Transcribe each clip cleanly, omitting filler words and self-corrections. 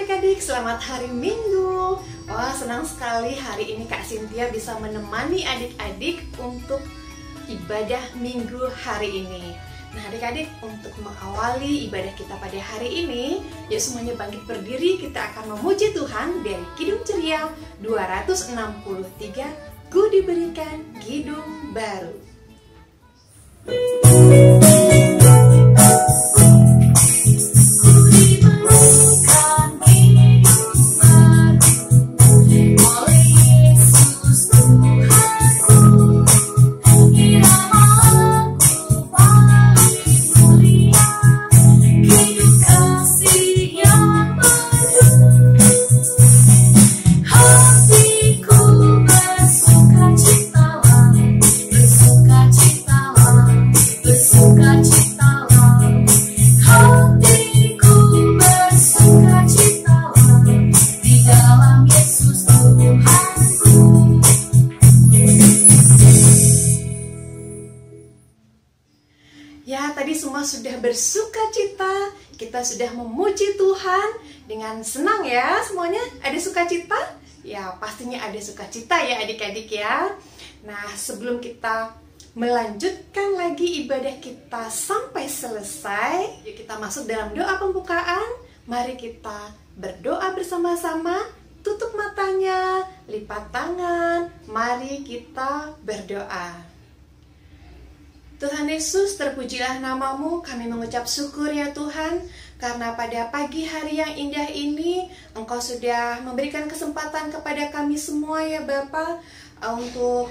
adik-adik, selamat hari Minggu. Wah, senang sekali hari ini Kak Cynthia bisa menemani adik-adik untuk ibadah Minggu hari ini. Nah adik-adik, untuk mengawali ibadah kita pada hari ini, yuk semuanya bangkit berdiri, kita akan memuji Tuhan dari Kidung Ceria 263, Ku diberikan Kidung Baru. Ya, tadi semua sudah bersuka cita, kita sudah memuji Tuhan dengan senang ya semuanya. Ada sukacita? Ya, pastinya ada sukacita ya adik-adik ya. Nah, sebelum kita melanjutkan lagi ibadah kita sampai selesai, yuk kita masuk dalam doa pembukaan. Mari kita berdoa bersama-sama, tutup matanya, lipat tangan, mari kita berdoa. Tuhan Yesus, terpujilah namamu, kami mengucap syukur ya Tuhan, karena pada pagi hari yang indah ini, Engkau sudah memberikan kesempatan kepada kami semua ya Bapa untuk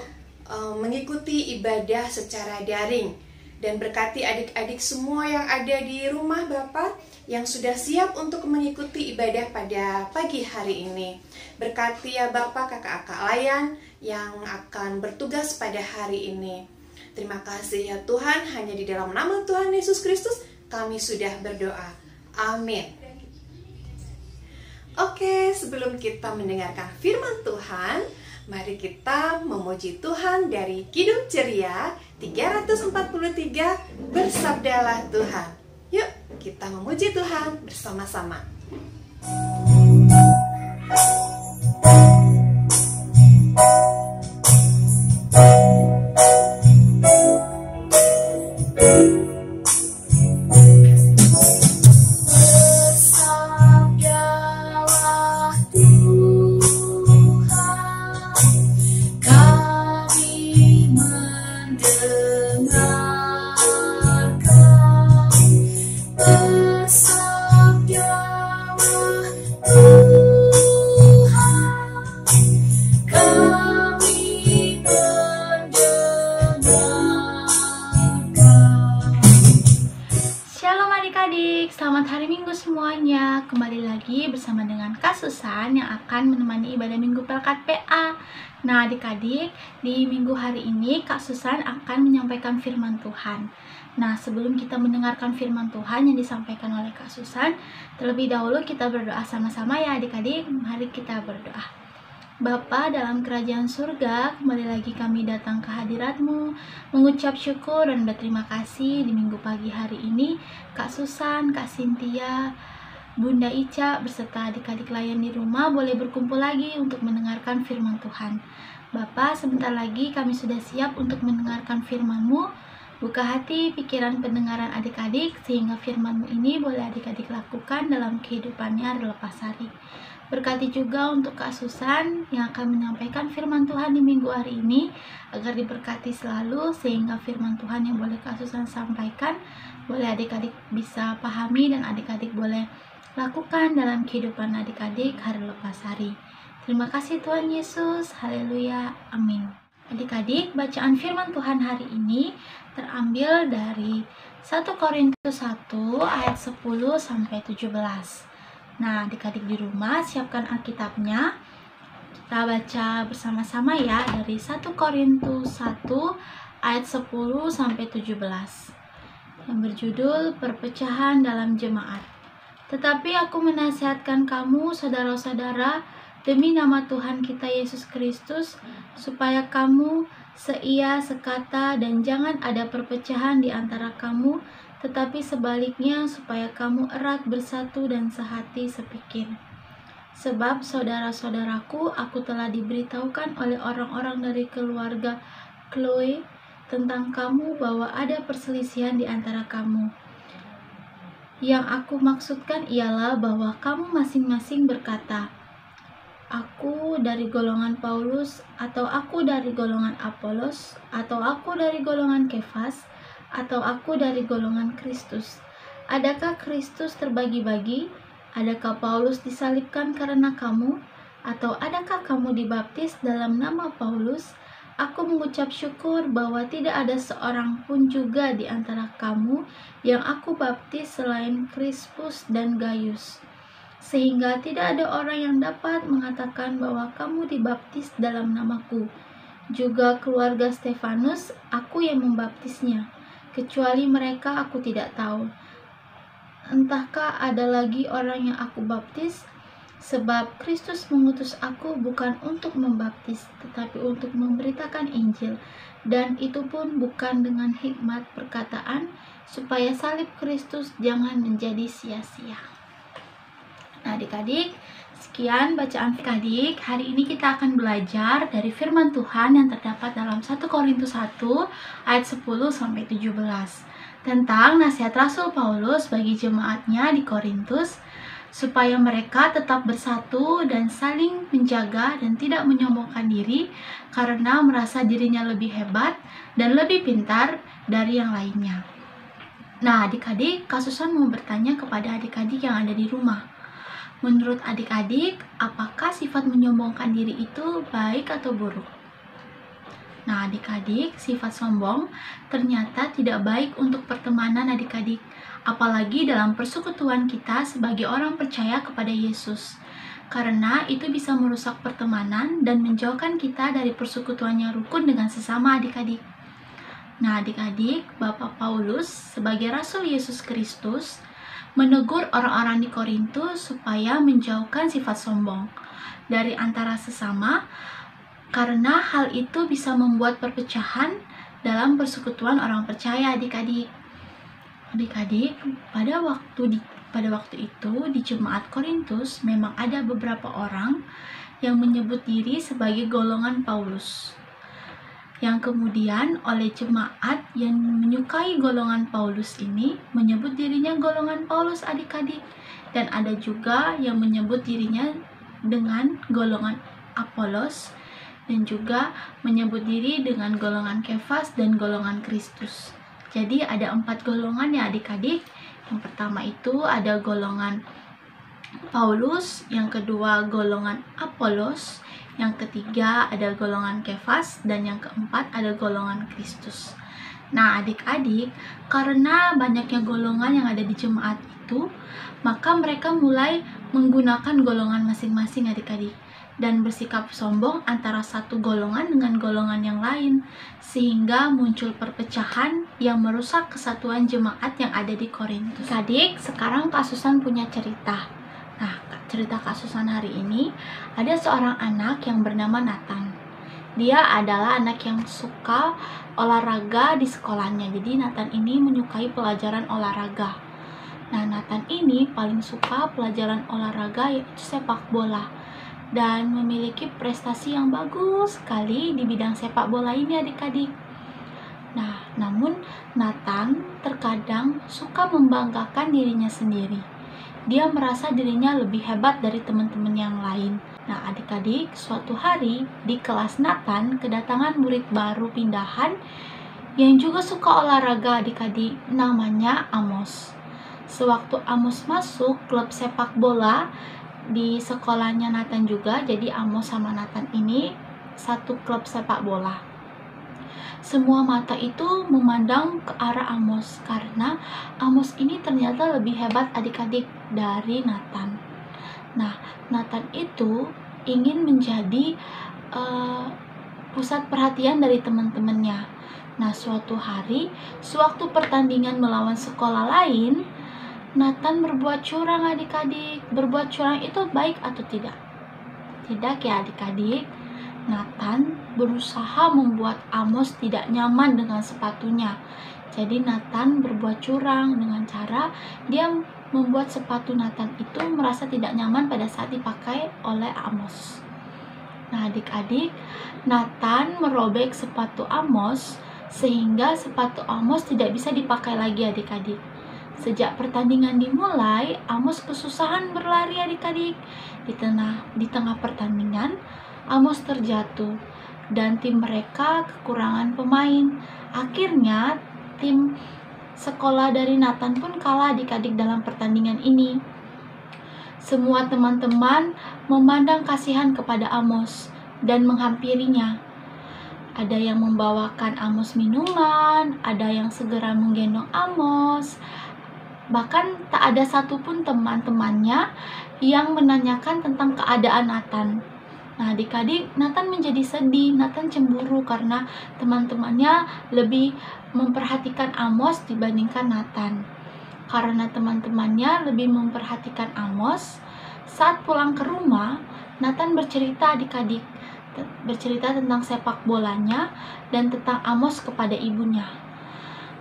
mengikuti ibadah secara daring. Dan berkati adik-adik semua yang ada di rumah Bapa, yang sudah siap untuk mengikuti ibadah pada pagi hari ini. Berkati ya Bapa kakak-kakak layan yang akan bertugas pada hari ini. Terima kasih ya Tuhan, hanya di dalam nama Tuhan Yesus Kristus kami sudah berdoa. Amin. Oke, sebelum kita mendengarkan firman Tuhan, mari kita memuji Tuhan dari Kidung Ceria 343, Bersabdalah Tuhan. Yuk, kita memuji Tuhan bersama-sama. Selamat hari Minggu semuanya. Kembali lagi bersama dengan Kak Susan yang akan menemani ibadah Minggu Pelkat PA. Nah adik-adik, di minggu hari ini Kak Susan akan menyampaikan firman Tuhan. Nah sebelum kita mendengarkan firman Tuhan yang disampaikan oleh Kak Susan, terlebih dahulu kita berdoa sama-sama ya adik-adik. Mari kita berdoa. Bapa dalam kerajaan surga, kembali lagi kami datang ke hadirat-Mu, mengucap syukur dan berterima kasih di minggu pagi hari ini. Kak Susan, Kak Cynthia, Bunda Ica, beserta adik-adik layan di rumah boleh berkumpul lagi untuk mendengarkan firman Tuhan. Bapa, sebentar lagi kami sudah siap untuk mendengarkan firman-Mu. Buka hati, pikiran, pendengaran adik-adik, sehingga firman-Mu ini boleh adik-adik lakukan dalam kehidupannya lepas hari. Berkati juga untuk Kak Susan yang akan menyampaikan firman Tuhan di minggu hari ini, agar diberkati selalu sehingga firman Tuhan yang boleh Kak Susan sampaikan boleh adik-adik bisa pahami dan adik-adik boleh lakukan dalam kehidupan adik-adik hari lepas hari. Terima kasih Tuhan Yesus, haleluya, amin. Adik-adik, bacaan firman Tuhan hari ini terambil dari 1 Korintus 1 ayat 10 sampai 17. Nah, adik-adik di rumah siapkan Alkitabnya. Kita baca bersama-sama ya dari 1 Korintus 1 ayat 10 sampai 17. Yang berjudul Perpecahan dalam Jemaat. Tetapi aku menasihatkan kamu saudara-saudara demi nama Tuhan kita Yesus Kristus supaya kamu seia, sekata, dan jangan ada perpecahan di antara kamu, tetapi sebaliknya supaya kamu erat bersatu dan sehati sepikir. Sebab saudara-saudaraku, aku telah diberitahukan oleh orang-orang dari keluarga Chloe tentang kamu bahwa ada perselisihan di antara kamu. Yang aku maksudkan ialah bahwa kamu masing-masing berkata, aku dari golongan Paulus, atau aku dari golongan Apolos, atau aku dari golongan Kefas, atau aku dari golongan Kristus. Adakah Kristus terbagi-bagi? Adakah Paulus disalibkan karena kamu? Atau adakah kamu dibaptis dalam nama Paulus? Aku mengucap syukur bahwa tidak ada seorang pun juga di antara kamu yang aku baptis selain Krispus dan Gaius. Sehingga tidak ada orang yang dapat mengatakan bahwa kamu dibaptis dalam namaku. Juga keluarga Stefanus, aku yang membaptisnya. Kecuali mereka aku tidak tahu. Entahkah ada lagi orang yang aku baptis? Sebab Kristus mengutus aku bukan untuk membaptis, tetapi untuk memberitakan Injil, dan itu pun bukan dengan hikmat perkataan, supaya salib Kristus jangan menjadi sia-sia. Nah, adik-adik, sekian bacaan adik. Hari ini kita akan belajar dari firman Tuhan yang terdapat dalam 1 Korintus 1 ayat 10-17 tentang nasihat Rasul Paulus bagi jemaatnya di Korintus supaya mereka tetap bersatu dan saling menjaga dan tidak menyombongkan diri karena merasa dirinya lebih hebat dan lebih pintar dari yang lainnya. Nah, adik-adik, Kak Susan mau bertanya kepada adik-adik yang ada di rumah. Menurut adik-adik, apakah sifat menyombongkan diri itu baik atau buruk? Nah, adik-adik, sifat sombong ternyata tidak baik untuk pertemanan adik-adik, apalagi dalam persekutuan kita sebagai orang percaya kepada Yesus. Karena itu bisa merusak pertemanan dan menjauhkan kita dari persekutuan yang rukun dengan sesama adik-adik. Nah, adik-adik, Bapak Paulus sebagai Rasul Yesus Kristus menegur orang-orang di Korintus supaya menjauhkan sifat sombong dari antara sesama, karena hal itu bisa membuat perpecahan dalam persekutuan orang percaya adik-adik. Adik-adik, pada waktu itu di jemaat Korintus memang ada beberapa orang yang menyebut diri sebagai golongan Paulus, yang kemudian oleh jemaat yang menyukai golongan Paulus ini menyebut dirinya golongan Paulus adik-adik, dan ada juga yang menyebut dirinya dengan golongan Apolos, dan juga menyebut diri dengan golongan Kefas dan golongan Kristus. Jadi ada 4 golongan ya adik-adik. Yang pertama itu ada golongan Paulus, yang kedua golongan Apolos, yang ketiga ada golongan Kefas, dan yang keempat ada golongan Kristus. Nah, adik-adik, karena banyaknya golongan yang ada di jemaat itu, maka mereka mulai menggunakan golongan masing-masing adik-adik dan bersikap sombong antara satu golongan dengan golongan yang lain, sehingga muncul perpecahan yang merusak kesatuan jemaat yang ada di Korintus. Adik, sekarang Kak Susan punya cerita. Nah, cerita Kak Susan hari ini, ada seorang anak yang bernama Nathan. Dia adalah anak yang suka olahraga di sekolahnya. Jadi Nathan ini menyukai pelajaran olahraga. Nah, Nathan ini paling suka pelajaran olahraga yaitu sepak bola, dan memiliki prestasi yang bagus sekali di bidang sepak bola ini adik-adik. Nah, namun Nathan terkadang suka membanggakan dirinya sendiri. Dia merasa dirinya lebih hebat dari teman-teman yang lain. Nah, adik-adik, suatu hari di kelas Nathan kedatangan murid baru pindahan yang juga suka olahraga adik-adik, namanya Amos. Sewaktu Amos masuk klub sepak bola di sekolahnya Nathan juga, jadi Amos sama Nathan ini satu klub sepak bola. Semua mata itu memandang ke arah Amos karena Amos ini ternyata lebih hebat adik-adik dari Nathan. Nah, Nathan itu ingin menjadi pusat perhatian dari teman-temannya. Nah, suatu hari sewaktu pertandingan melawan sekolah lain, Nathan berbuat curang adik-adik. Berbuat curang itu baik atau tidak? Tidak ya adik-adik. Nathan berusaha membuat Amos tidak nyaman dengan sepatunya. Jadi Nathan berbuat curang dengan cara dia membuat sepatu Nathan itu merasa tidak nyaman pada saat dipakai oleh Amos. Nah, adik-adik, Nathan merobek sepatu Amos sehingga sepatu Amos tidak bisa dipakai lagi adik-adik. Sejak pertandingan dimulai, Amos kesusahan berlari adik-adik. Di tengah pertandingan, Amos terjatuh dan tim mereka kekurangan pemain. Akhirnya, tim sekolah dari Nathan pun kalah adik-adik dalam pertandingan ini. Semua teman-teman memandang kasihan kepada Amos dan menghampirinya. Ada yang membawakan Amos minuman, ada yang segera menggendong Amos. Bahkan tak ada satupun teman-temannya yang menanyakan tentang keadaan Nathan. Nah, adik-adik, Nathan menjadi sedih, Nathan cemburu karena teman-temannya lebih memperhatikan Amos dibandingkan Nathan. Karena teman-temannya lebih memperhatikan Amos, saat pulang ke rumah, Nathan bercerita adik-adik, bercerita tentang sepak bolanya dan tentang Amos kepada ibunya.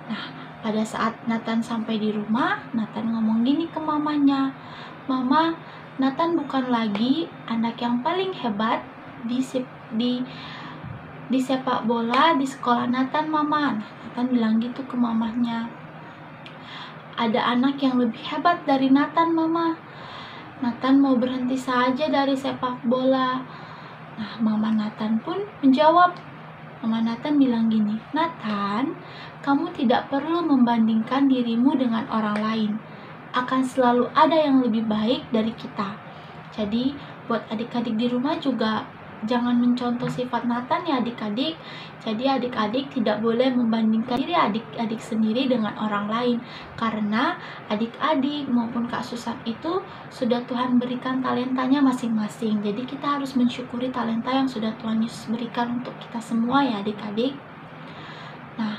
Nah, pada saat Nathan sampai di rumah, Nathan ngomong gini ke mamanya, "Mama, Nathan bukan lagi anak yang paling hebat di sepak bola di sekolah Nathan, Mama." Nah, Nathan bilang gitu ke mamanya. "Ada anak yang lebih hebat dari Nathan, Mama. Nathan mau berhenti saja dari sepak bola." Nah, Mama Nathan pun menjawab. Mama Nathan bilang gini, "Nathan, kamu tidak perlu membandingkan dirimu dengan orang lain. Akan selalu ada yang lebih baik dari kita." Jadi, buat adik-adik di rumah juga jangan mencontoh sifat Nathan ya adik-adik. Jadi adik-adik tidak boleh membandingkan diri adik-adik sendiri dengan orang lain. Karena adik-adik maupun Kak Susan itu sudah Tuhan berikan talentanya masing-masing. Jadi kita harus mensyukuri talenta yang sudah Tuhan Yesus berikan untuk kita semua ya adik-adik. Nah,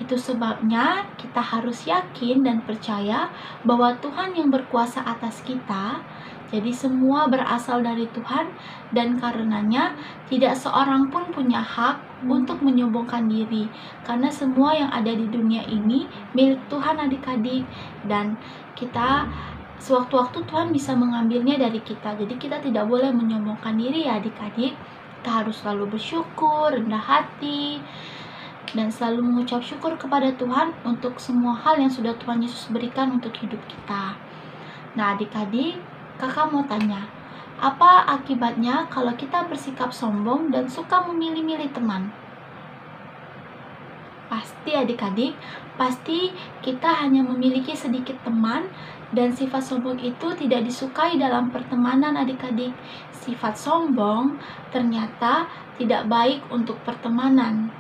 itu sebabnya kita harus yakin dan percaya bahwa Tuhan yang berkuasa atas kita. Jadi semua berasal dari Tuhan dan karenanya tidak seorang pun punya hak untuk menyombongkan diri. Karena semua yang ada di dunia ini milik Tuhan adik-adik. Dan kita sewaktu-waktu Tuhan bisa mengambilnya dari kita. Jadi kita tidak boleh menyombongkan diri ya adik-adik. Kita harus selalu bersyukur, rendah hati, dan selalu mengucap syukur kepada Tuhan untuk semua hal yang sudah Tuhan Yesus berikan untuk hidup kita. Nah adik-adik, kakak mau tanya, apa akibatnya kalau kita bersikap sombong dan suka memilih-milih teman? Pasti adik-adik, pasti kita hanya memiliki sedikit teman dan sifat sombong itu tidak disukai dalam pertemanan adik-adik. Sifat sombong ternyata tidak baik untuk pertemanan.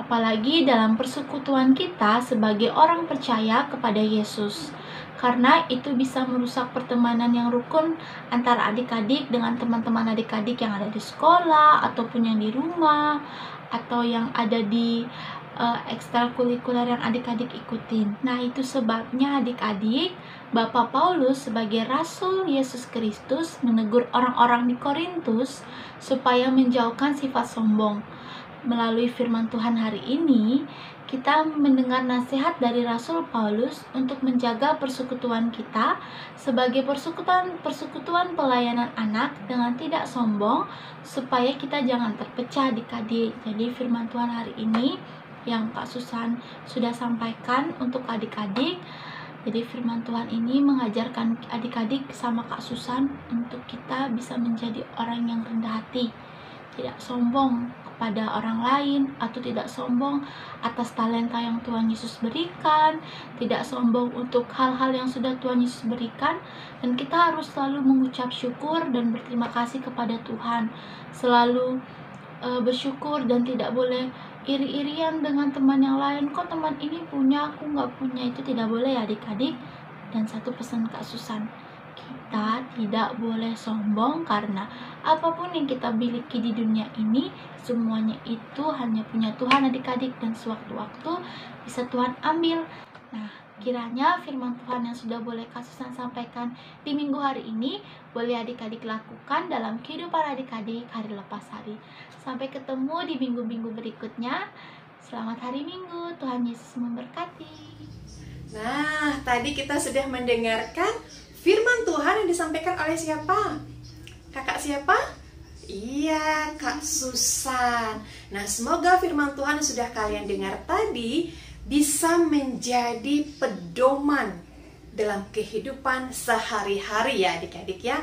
Apalagi dalam persekutuan kita sebagai orang percaya kepada Yesus. Karena itu bisa merusak pertemanan yang rukun antara adik-adik dengan teman-teman adik-adik yang ada di sekolah, ataupun yang di rumah, atau yang ada di ekstrakurikuler yang adik-adik ikutin. Nah, itu sebabnya adik-adik, Bapak Paulus sebagai Rasul Yesus Kristus menegur orang-orang di Korintus supaya menjauhkan sifat sombong. Melalui firman Tuhan hari ini, kita mendengar nasihat dari Rasul Paulus untuk menjaga persekutuan kita sebagai persekutuan pelayanan anak dengan tidak sombong, supaya kita jangan terpecah adik-adik. Jadi firman Tuhan hari ini yang Kak Susan sudah sampaikan untuk adik-adik. Jadi firman Tuhan ini mengajarkan adik-adik sama Kak Susan untuk kita bisa menjadi orang yang rendah hati, tidak sombong kepada orang lain, atau tidak sombong atas talenta yang Tuhan Yesus berikan, tidak sombong untuk hal-hal yang sudah Tuhan Yesus berikan. Dan kita harus selalu mengucap syukur dan berterima kasih kepada Tuhan, selalu bersyukur dan tidak boleh iri-irian dengan teman yang lain. Kok teman ini punya, aku nggak punya, itu tidak boleh ya adik-adik. Dan satu pesan Kak Susan, kita tidak boleh sombong karena apapun yang kita miliki di dunia ini, semuanya itu hanya punya Tuhan adik-adik, dan sewaktu-waktu bisa Tuhan ambil. Nah, kiranya firman Tuhan yang sudah boleh Kak Susan sampaikan di minggu hari ini boleh adik-adik lakukan dalam kehidupan adik-adik hari lepas hari. Sampai ketemu di minggu-minggu berikutnya. Selamat hari Minggu, Tuhan Yesus memberkati. Nah, tadi kita sudah mendengarkan firman Tuhan yang disampaikan oleh siapa? Kakak siapa? Iya, Kak Susan. Nah, semoga firman Tuhan yang sudah kalian dengar tadi bisa menjadi pedoman dalam kehidupan sehari-hari ya adik-adik ya.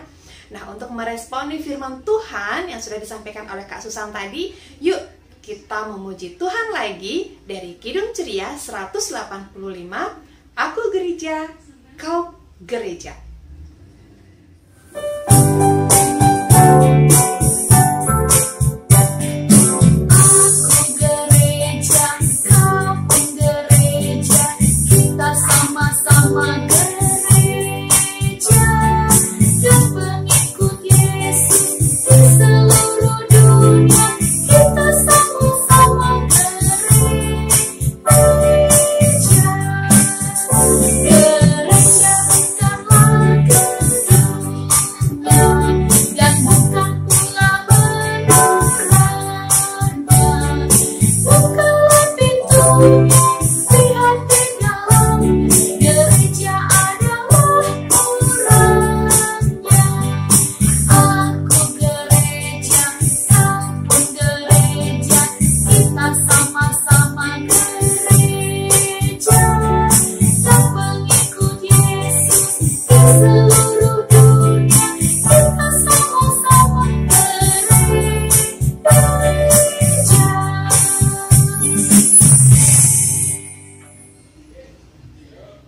Nah, untuk meresponi firman Tuhan yang sudah disampaikan oleh Kak Susan tadi, yuk kita memuji Tuhan lagi dari Kidung Ceria 185, Aku Gereja, Kau Gereja.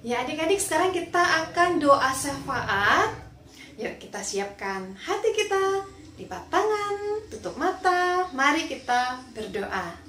Ya adik-adik, sekarang kita akan doa syafaat. Yuk kita siapkan hati kita, lipat tangan, tutup mata. Mari kita berdoa.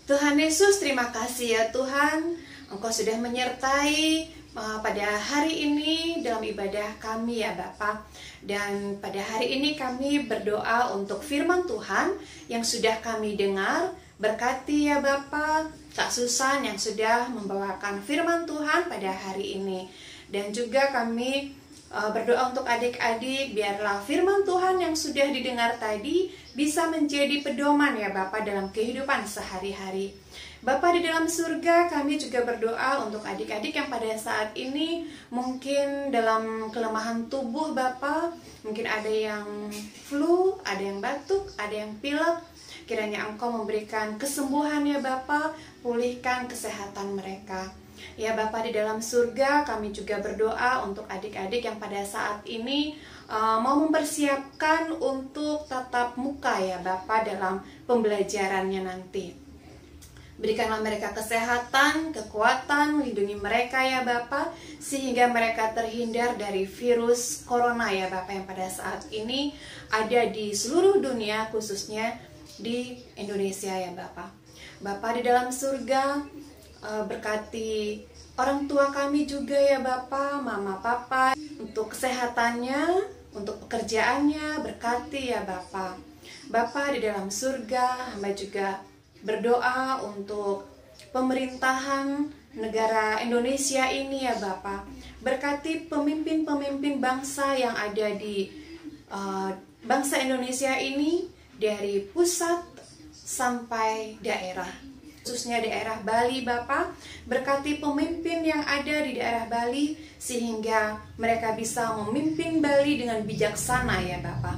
Tuhan Yesus, terima kasih ya Tuhan, Engkau sudah menyertai pada hari ini dalam ibadah kami ya Bapa. Dan pada hari ini kami berdoa untuk firman Tuhan yang sudah kami dengar. Berkati ya Bapa Kak Susan yang sudah membawakan firman Tuhan pada hari ini. Dan juga kami berdoa untuk adik-adik, biarlah firman Tuhan yang sudah didengar tadi bisa menjadi pedoman ya Bapa dalam kehidupan sehari-hari. Bapa di dalam surga, kami juga berdoa untuk adik-adik yang pada saat ini mungkin dalam kelemahan tubuh Bapa, mungkin ada yang flu, ada yang batuk, ada yang pilek. Kiranya Engkau memberikan kesembuhan ya Bapa, pulihkan kesehatan mereka. Ya Bapa di dalam surga, kami juga berdoa untuk adik-adik yang pada saat ini mau mempersiapkan untuk tatap muka ya Bapa dalam pembelajarannya nanti. Berikanlah mereka kesehatan, kekuatan, lindungi mereka ya Bapa, sehingga mereka terhindar dari virus corona ya Bapa yang pada saat ini ada di seluruh dunia, khususnya di Indonesia ya Bapa. Bapa di dalam surga, berkati orang tua kami juga ya Bapa, Mama, Papa, untuk kesehatannya, untuk pekerjaannya, berkati ya Bapa. Bapa di dalam surga, hamba juga berdoa untuk pemerintahan negara Indonesia ini ya Bapa. Berkati pemimpin-pemimpin bangsa yang ada di bangsa Indonesia ini, dari pusat sampai daerah, khususnya daerah Bali Bapa. Berkati pemimpin yang ada di daerah Bali sehingga mereka bisa memimpin Bali dengan bijaksana ya Bapa.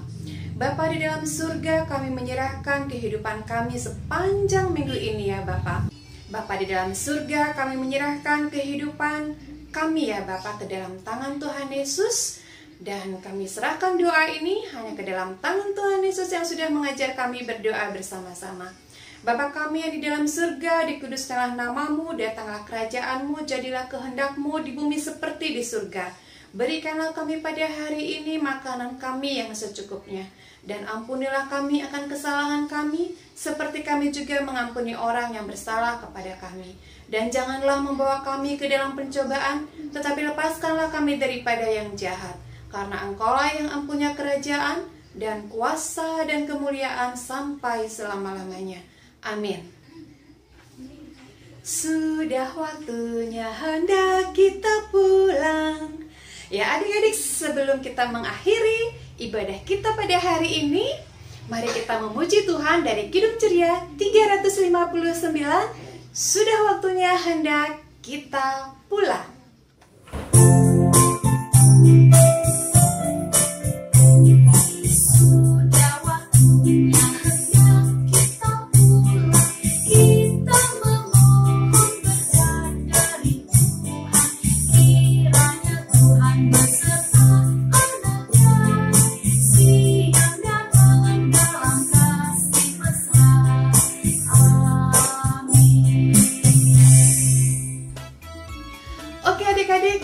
Bapa di dalam surga, kami menyerahkan kehidupan kami sepanjang minggu ini ya Bapa. Bapa di dalam surga, kami menyerahkan kehidupan kami ya Bapa ke dalam tangan Tuhan Yesus. Dan kami serahkan doa ini hanya ke dalam tangan Tuhan Yesus yang sudah mengajar kami berdoa bersama-sama. Bapa kami yang di dalam surga, dikuduskanlah namamu, datanglah kerajaanmu, jadilah kehendakmu di bumi seperti di surga. Berikanlah kami pada hari ini makanan kami yang secukupnya. Dan ampunilah kami akan kesalahan kami, seperti kami juga mengampuni orang yang bersalah kepada kami. Dan janganlah membawa kami ke dalam pencobaan, tetapi lepaskanlah kami daripada yang jahat. Karena Engkaulah yang empunya kerajaan dan kuasa dan kemuliaan sampai selama-lamanya. Amin. Sudah waktunya hendak kita pulang. Ya adik-adik, sebelum kita mengakhiri ibadah kita pada hari ini, Mari kita memuji Tuhan dari Kidung Ceria 359. Sudah waktunya hendak kita pulang. Sudah waktunya hendak kita pulang. Kita memohon berkat dari Tuhan. Kiranya Tuhan beserta anaknya siang dan malam dalam kasih mesra. Amin. Oke adik-adik,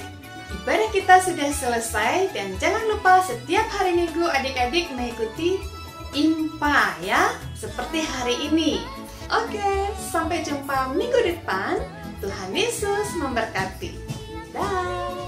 ibadah kita sudah selesai dan jangan lupa setiap hari Minggu adik-adik mengikuti IMPA ya, seperti hari ini. Oke, sampai jumpa minggu depan. Tuhan Yesus memberkati. Dah.